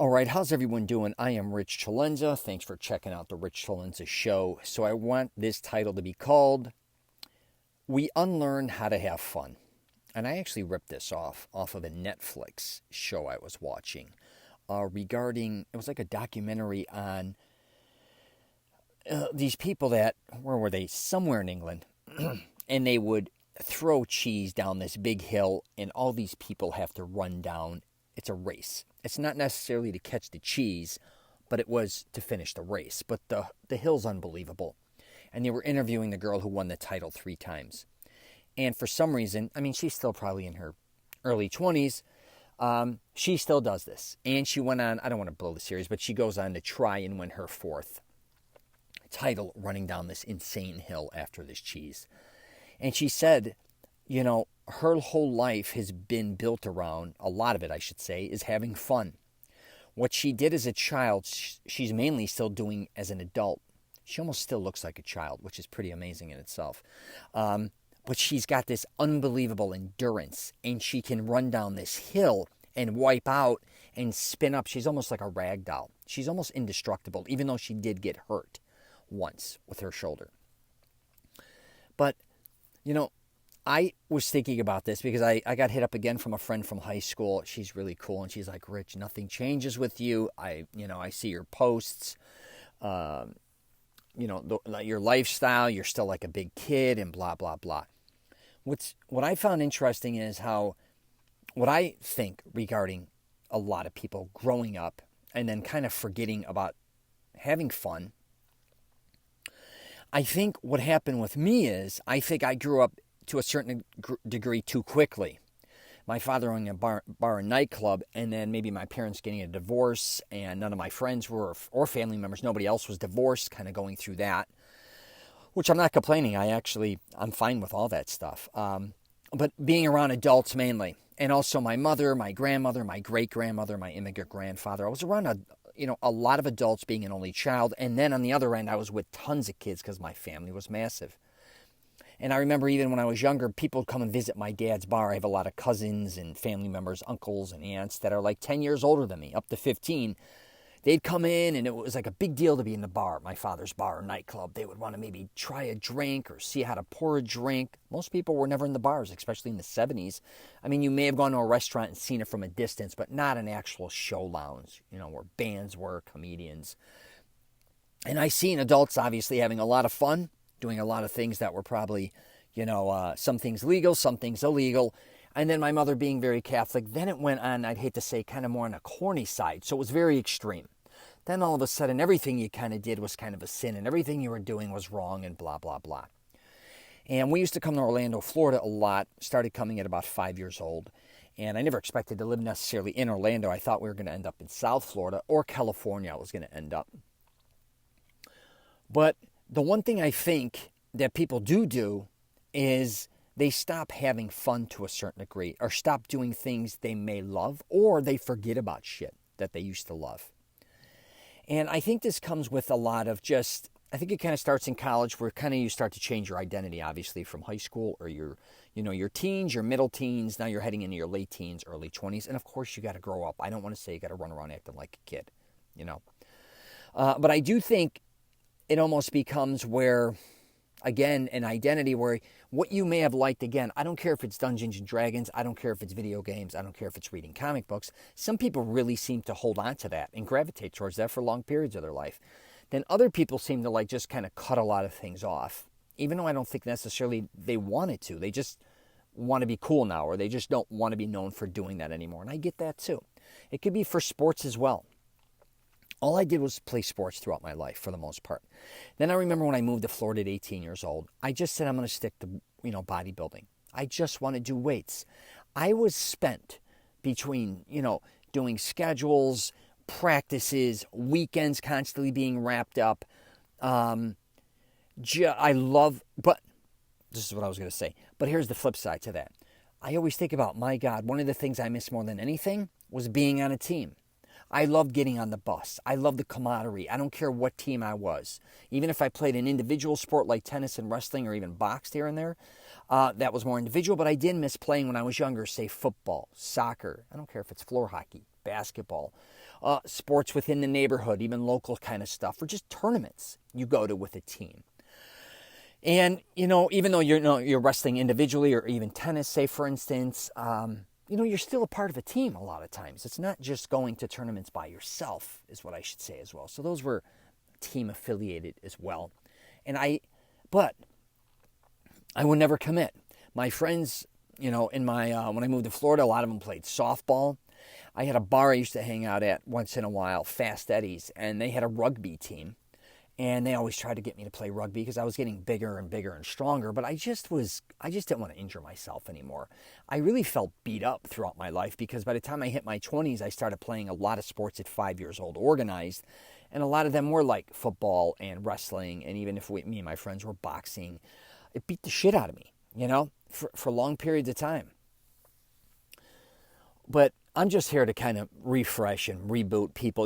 All right, how's everyone doing? I am Rich CELENZA. Thanks for checking out the Rich CELENZA show. So I want this title to be called We Unlearn How to Have Fun. And I actually ripped this off of a Netflix show I was watching regarding, it was like a documentary on these people that, where were they? Somewhere in England. And they would throw cheese down this big hill and all these people have to run down. It's a race. It's not necessarily to catch the cheese, but it was to finish the race. But the hill's unbelievable. And they were interviewing the girl who won the title 3 times. And for some reason, I mean, she's still probably in her early 20s. She still does this. And she went on, I don't want to blow the series, but she goes on to try and win her 4th title running down this insane hill after this cheese. And she said, you know, her whole life has been built around, a lot of it I should say, is having fun. What she did as a child, she's mainly still doing as an adult. She almost still looks like a child, which is pretty amazing in itself. But she's got this unbelievable endurance, and she can run down this hill and wipe out and spin up. She's almost like a rag doll. She's almost indestructible, even though she did get hurt once with her shoulder. But, you know, I was thinking about this because I got hit up again from a friend from high school. She's really cool, and she's like, Rich, nothing changes with you. I see your posts, your lifestyle. You're still like a big kid and blah, blah, blah. What I found interesting is what I think regarding a lot of people growing up and then kind of forgetting about having fun. I think what happened with me is I think I grew up to a certain degree too quickly. My father owning a bar and nightclub, and then maybe my parents getting a divorce, and none of my friends were, or family members, nobody else was divorced, kind of going through that, which I'm not complaining. I'm fine with all that stuff. But being around adults mainly, and also my mother, my grandmother, my great-grandmother, my immigrant grandfather, I was around a lot of adults being an only child, and then on the other end, I was with tons of kids because my family was massive. And I remember even when I was younger, people would come and visit my dad's bar. I have a lot of cousins and family members, uncles and aunts that are like 10 years older than me, up to 15. They'd come in, and it was like a big deal to be in the bar, my father's bar or nightclub. They would want to maybe try a drink or see how to pour a drink. Most people were never in the bars, especially in the 70s. I mean, you may have gone to a restaurant and seen it from a distance, but not an actual show lounge, where bands were, comedians. And I seen adults obviously having a lot of fun, doing a lot of things that were probably, some things legal, some things illegal. And then my mother being very Catholic. Then it went on, I'd hate to say, kind of more on a corny side. So it was very extreme. Then all of a sudden, everything you kind of did was kind of a sin, and everything you were doing was wrong and blah, blah, blah. And we used to come to Orlando, Florida a lot, started coming at about 5 years old. And I never expected to live necessarily in Orlando. I thought we were going to end up in South Florida or California I was going to end up. But the one thing I think that people do is they stop having fun to a certain degree, or stop doing things they may love, or they forget about shit that they used to love. And I think this comes with a lot of I think it kind of starts in college, where kind of you start to change your identity, obviously, from high school or your teens, your middle teens. Now you're heading into your late teens, early 20s. And of course, you got to grow up. I don't want to say you got to run around acting like a kid, But I do think it almost becomes where, again, an identity where what you may have liked, again, I don't care if it's Dungeons and Dragons, I don't care if it's video games, I don't care if it's reading comic books. Some people really seem to hold on to that and gravitate towards that for long periods of their life. Then other people seem to just kind of cut a lot of things off, even though I don't think necessarily they wanted to. They just want to be cool now, or they just don't want to be known for doing that anymore. And I get that too. It could be for sports as well. All I did was play sports throughout my life for the most part. Then I remember when I moved to Florida at 18 years old, I just said I'm going to stick to, bodybuilding. I just want to do weights. I was spent between, doing schedules, practices, weekends constantly being wrapped up. But this is what I was going to say. But here's the flip side to that. I always think about, my God, one of the things I miss more than anything was being on a team. I loved getting on the bus. I loved the camaraderie. I don't care what team I was. Even if I played an individual sport like tennis and wrestling, or even boxed here and there, that was more individual. But I did miss playing when I was younger, say football, soccer. I don't care if it's floor hockey, basketball, sports within the neighborhood, even local kind of stuff, or just tournaments you go to with a team. And, even though you're wrestling individually or even tennis, say, for instance, you're still a part of a team a lot of times. It's not just going to tournaments by yourself, is what I should say as well. So those were team affiliated as well. But I would never commit. My friends, in my when I moved to Florida, a lot of them played softball. I had a bar I used to hang out at once in a while, Fast Eddie's, and they had a rugby team. And they always tried to get me to play rugby because I was getting bigger and bigger and stronger. But I just didn't want to injure myself anymore. I really felt beat up throughout my life because by the time I hit my 20s, I started playing a lot of sports at 5 years old, organized. And a lot of them were like football and wrestling. And even if me and my friends were boxing, it beat the shit out of me, for long periods of time. But I'm just here to kind of refresh and reboot people.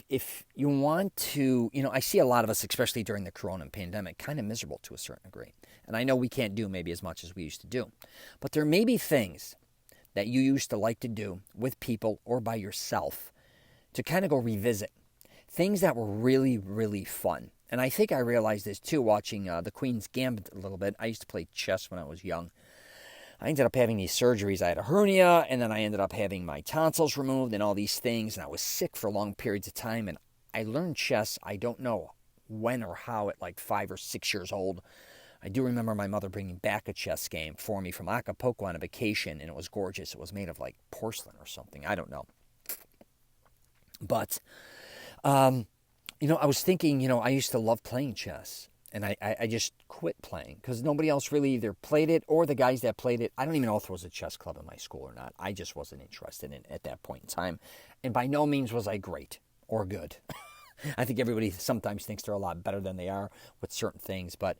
If you want to, I see a lot of us, especially during the corona pandemic, kind of miserable to a certain degree. And I know we can't do maybe as much as we used to do. But there may be things that you used to like to do with people or by yourself to kind of go revisit. Things that were really, really fun. And I think I realized this too watching the Queens Gambit a little bit. I used to play chess when I was young. I ended up having these surgeries. I had a hernia, and then I ended up having my tonsils removed and all these things, and I was sick for long periods of time, and I learned chess, I don't know when or how, at like 5 or 6 years old. I do remember my mother bringing back a chess game for me from Acapulco on a vacation, and it was gorgeous. It was made of like porcelain or something. I don't know. But, I was thinking, I used to love playing chess. And I just quit playing because nobody else really either played it or the guys that played it. I don't even know if there was a chess club in my school or not. I just wasn't interested in it at that point in time. And by no means was I great or good. I think everybody sometimes thinks they're a lot better than they are with certain things. But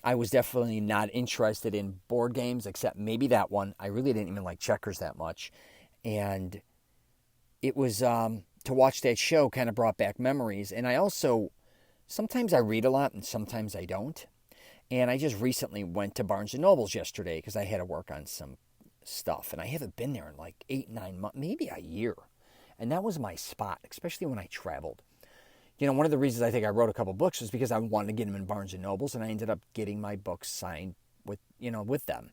I was definitely not interested in board games except maybe that one. I really didn't even like checkers that much. And it was to watch that show kind of brought back memories. And I also... Sometimes I read a lot and sometimes I don't. And I just recently went to Barnes & Noble's yesterday because I had to work on some stuff. And I haven't been there in like 8-9 months, maybe a year. And that was my spot, especially when I traveled. One of the reasons I think I wrote a couple books was because I wanted to get them in Barnes & Noble's. And I ended up getting my books signed with them.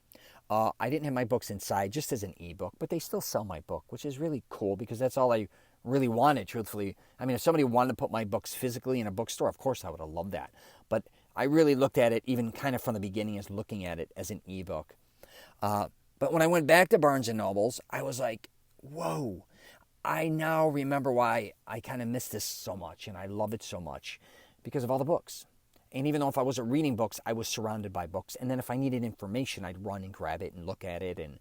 I didn't have my books inside just as an ebook, but they still sell my book, which is really cool because that's all I really wanted, truthfully. I mean, if somebody wanted to put my books physically in a bookstore, of course I would have loved that. But I really looked at it, even kind of from the beginning, as looking at it as an ebook. But when I went back to Barnes & Noble's, I was like, whoa, I now remember why I kind of miss this so much, and I love it so much, because of all the books. And even though if I wasn't reading books, I was surrounded by books. And then if I needed information, I'd run and grab it and look at it. And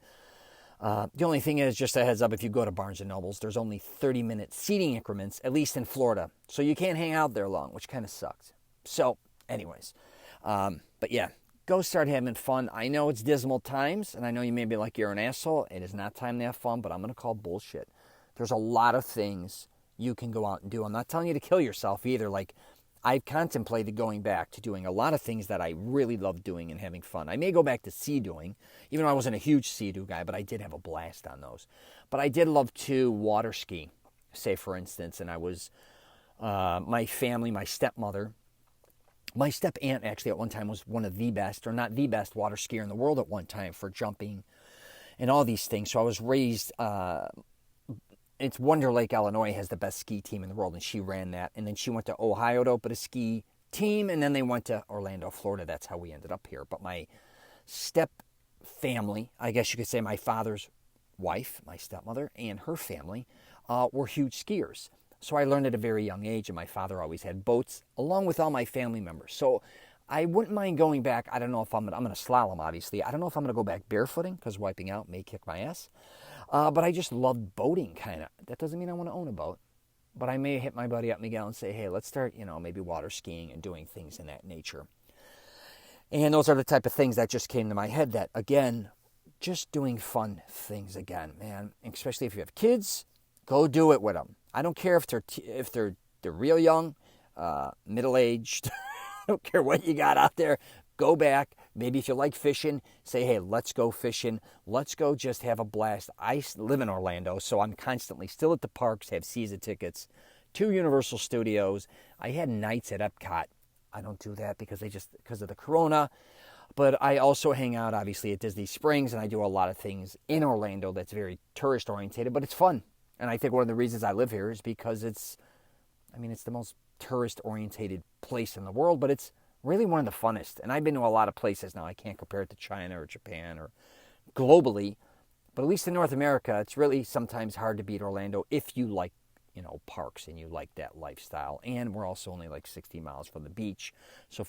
the only thing is, just a heads up, if you go to Barnes & Noble's, there's only 30-minute seating increments, at least in Florida. So you can't hang out there long, which kind of sucks. So anyways, but yeah, go start having fun. I know it's dismal times, and I know you may be like, you're an asshole. It is not time to have fun, but I'm going to call bullshit. There's a lot of things you can go out and do. I'm not telling you to kill yourself either. Like, I've contemplated going back to doing a lot of things that I really love doing and having fun. I may go back to sea-doing, even though I wasn't a huge sea-doo guy, but I did have a blast on those. But I did love to water ski, say, for instance, and I was, my family, my stepmother, my step-aunt actually at one time was one of the best, or not the best, water skier in the world at one time for jumping and all these things. So I was raised... It's Wonder Lake, Illinois has the best ski team in the world, and she ran that. And then she went to Ohio to open a ski team, and then they went to Orlando, Florida. That's how we ended up here. But my step family, I guess you could say my father's wife, my stepmother, and her family were huge skiers. So I learned at a very young age, and my father always had boats, along with all my family members. So I wouldn't mind going back. I don't know if I'm going to slalom, obviously. I don't know if I'm going to go back barefooting, because wiping out may kick my ass. But I just love boating, kind of. That doesn't mean I want to own a boat. But I may hit my buddy up, Miguel, and say, hey, let's start, maybe water skiing and doing things in that nature. And those are the type of things that just came to my head that, again, just doing fun things again, man. Especially if you have kids, go do it with them. I don't care if they're real young, middle-aged. I don't care what you got out there. Go back, Maybe if you like fishing, say, hey, let's go fishing. Let's go just have a blast. I live in Orlando, so I'm constantly still at the parks, have season tickets to Universal Studios. I had nights at Epcot. I don't do that because of the corona. But I also hang out, obviously, at Disney Springs, and I do a lot of things in Orlando that's very tourist-oriented, but it's fun. And I think one of the reasons I live here is because it's the most tourist-oriented place in the world, but it's really one of the funnest. And I've been to a lot of places now. I can't compare it to China or Japan or globally, but at least in North America, it's really sometimes hard to beat Orlando if you like parks and you like that lifestyle. And we're also only like 60 miles from the beach. So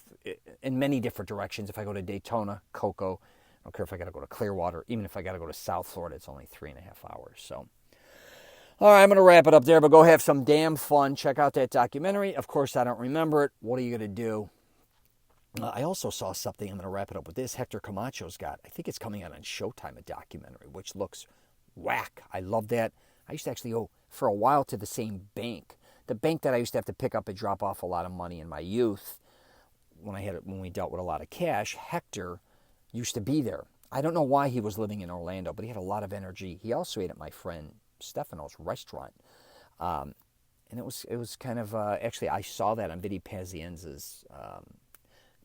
in many different directions, if I go to Daytona, Cocoa, I don't care if I got to go to Clearwater, even if I got to go to South Florida, it's only 3.5 hours. So, all right, I'm going to wrap it up there, but go have some damn fun. Check out that documentary. Of course, I don't remember it. What are you going to do? I also saw something, I'm going to wrap it up with this. Hector Camacho's got, I think it's coming out on Showtime, a documentary, which looks whack. I love that. I used to actually go for a while to the same bank. The bank that I used to have to pick up and drop off a lot of money in my youth when we dealt with a lot of cash. Hector used to be there. I don't know why he was living in Orlando, but he had a lot of energy. He also ate at my friend Stefano's restaurant. And it was kind of, actually I saw that on Vinny Pazienza's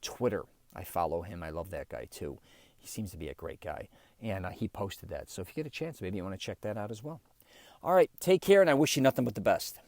Twitter. I follow him. I love that guy too. He seems to be a great guy. And he posted that. So if you get a chance, maybe you want to check that out as well. All right, take care, and I wish you nothing but the best.